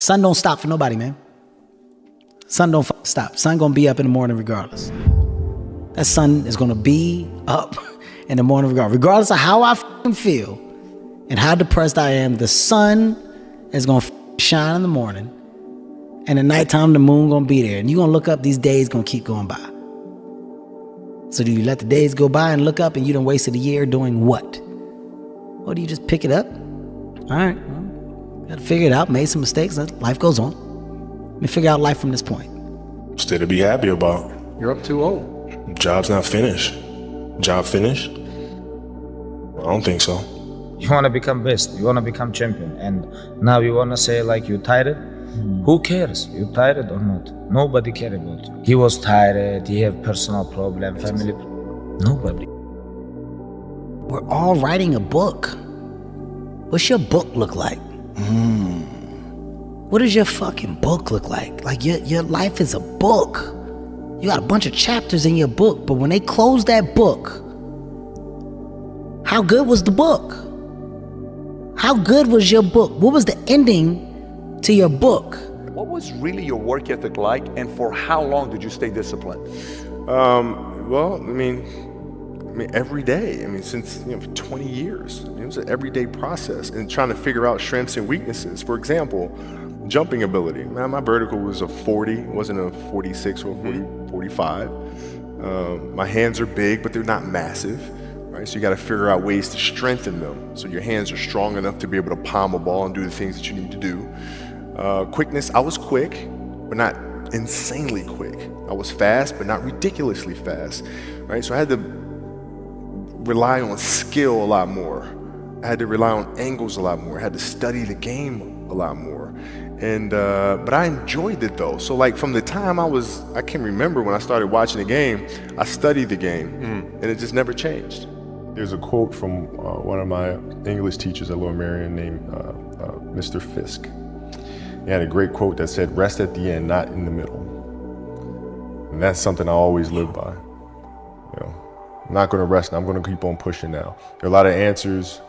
Sun don't stop for nobody, man. Sun don't stop. Sun gonna be up in the morning regardless. That sun is gonna be up in the morning regardless of how I feel and how depressed I am. The sun is gonna shine in the morning, and at nighttime the moon gonna be there, and you gonna look up. These days gonna keep going by. So do you let the days go by and look up and you done wasted a year doing what? Or do you just pick it up? All right, well, gotta figure it out. Made some mistakes. Life goes on. Let me figure out life from this point. Still to be happy about. You're up too old. Job's not finished. Job finished? I don't think so. You want to become best, you want to become champion, and now you want to say like you're tired? Who cares? You tired or not? Nobody cares about you. He was tired, he have personal problem, family. Nobody. We're all writing a book. What's your book look like? What does your fucking book look like? Like your life is a book. You got a bunch of chapters in your book, but when they close that book, how good was the book? How good was your book? What was the ending to your book? What was really your work ethic like, and for how long did you stay disciplined? Well, I mean, every day. I mean, since 20 years. It was an everyday process, and trying to figure out strengths and weaknesses. For example, jumping ability. Man, my vertical was a 40, it wasn't a 46 or a 45. My hands are big, but they're not massive. Right? So you got to figure out ways to strengthen them so your hands are strong enough to be able to palm a ball and do the things that you need to do. Quickness, I was quick, but not insanely quick. I was fast, but not ridiculously fast. Right? So I had to rely on skill a lot more. I had to rely on angles a lot more. I had to study the game a lot more. And but I enjoyed it though. So like from the time I can remember when I started watching the game, I studied the game, and it just never changed. There's a quote from one of my English teachers at Lower Merion named Mr. Fisk. He had a great quote that said, "Rest at the end, not in the middle." And that's something I always live by. I'm not going to rest. I'm going to keep on pushing now. There are a lot of answers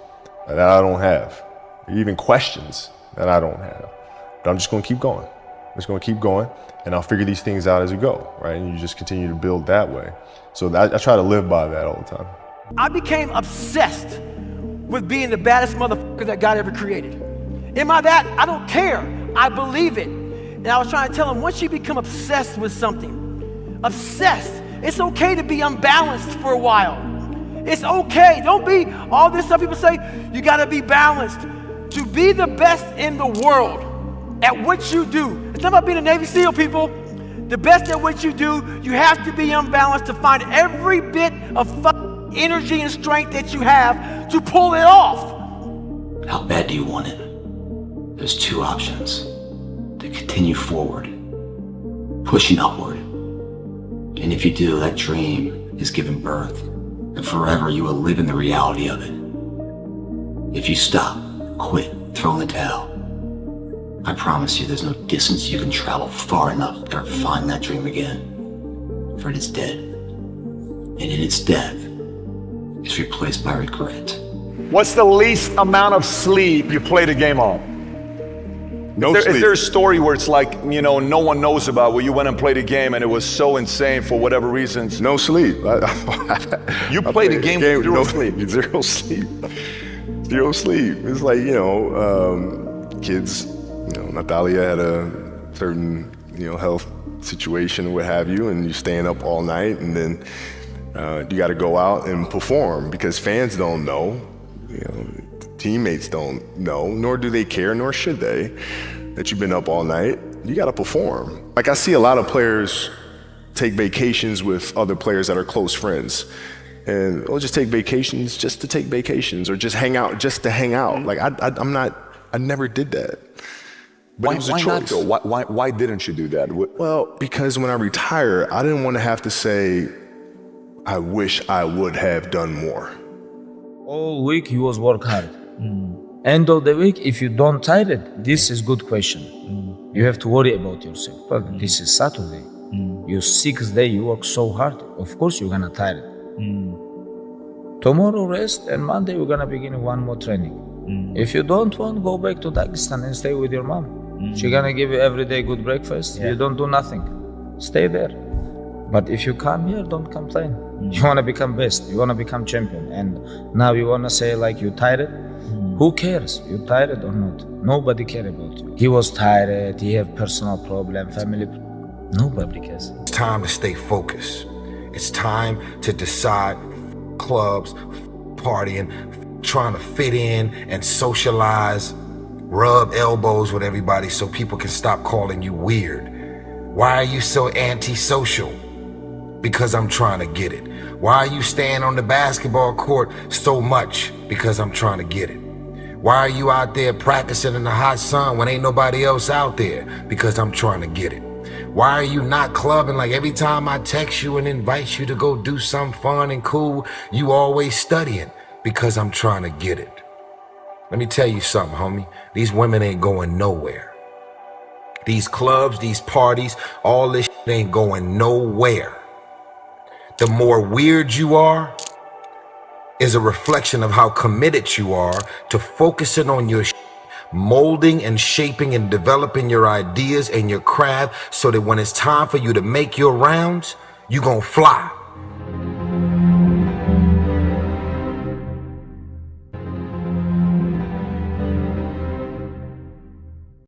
that I don't have, even questions that I don't have. But I'm just going to keep going. I'm just going to keep going, and I'll figure these things out as we go, right? And you just continue to build that way. So I try to live by that all the time. I became obsessed with being the baddest motherfucker that God ever created. Am I that? I don't care. I believe it. And I was trying to tell him, once you become obsessed with something, it's okay to be unbalanced for a while. It's okay. Don't be all this stuff people say, you gotta be balanced. To be the best in the world at what you do. It's not about being a Navy SEAL, people. The best at what you do, you have to be unbalanced to find every bit of energy and strength that you have to pull it off. How bad do you want it? There's two options. To continue forward, pushing upward. And if you do, that dream is given birth, and forever you will live in the reality of it. If you stop, quit, throw in the towel, I promise you there's no distance you can travel far enough to ever find that dream again. For it is dead. And in its death, it's replaced by regret. What's the least amount of sleep you played a game on? Is there a story where it's like, no one knows about, where you went and played a game and it was so insane for whatever reasons? No sleep. You played a game with zero sleep. Zero sleep. Zero sleep. It's like, kids, Natalia had a certain, health situation or what have you, and you're staying up all night, and then you got to go out and perform because fans don't know, teammates don't know, nor do they care, nor should they, that you've been up all night. You got to perform. Like I see a lot of players take vacations with other players that are close friends, and they'll just take vacations just to take vacations, or just hang out just to hang out. Like I never did that. But Why it was a not choice. though? Why didn't you do that? Well, because when I retire, I didn't want to have to say, I wish I would have done more. All week you was work hard. End of the week, if you don't tired, this is good question. You have to worry about yourself. But this is Saturday. Your 6th day, you work so hard. Of course you're gonna tired. Tomorrow rest, and Monday we're gonna begin one more training. If you don't want, go back to Dagestan and stay with your mom. She gonna give you every day good breakfast. You don't do nothing. Stay there. But if you come here, don't complain. You wanna become best. You wanna become champion. And now you wanna say like you tired. Who cares? You tired or not? Nobody care about you. He was tired. He have personal problem, family. Nobody cares. It's time to stay focused. It's time to decide clubs, partying, trying to fit in and socialize, rub elbows with everybody so people can stop calling you weird. Why are you so antisocial? Because I'm trying to get it. Why are you staying on the basketball court so much? Because I'm trying to get it. Why are you out there practicing in the hot sun when ain't nobody else out there? Because I'm trying to get it. Why are you not clubbing? Like every time I text you and invite you to go do something fun and cool, you always studying? Because I'm trying to get it. Let me tell you something, homie. These women ain't going nowhere. These clubs, these parties, all this shit ain't going nowhere. The more weird you are is a reflection of how committed you are to focusing on your molding and shaping and developing your ideas and your craft so that when it's time for you to make your rounds, you gonna fly.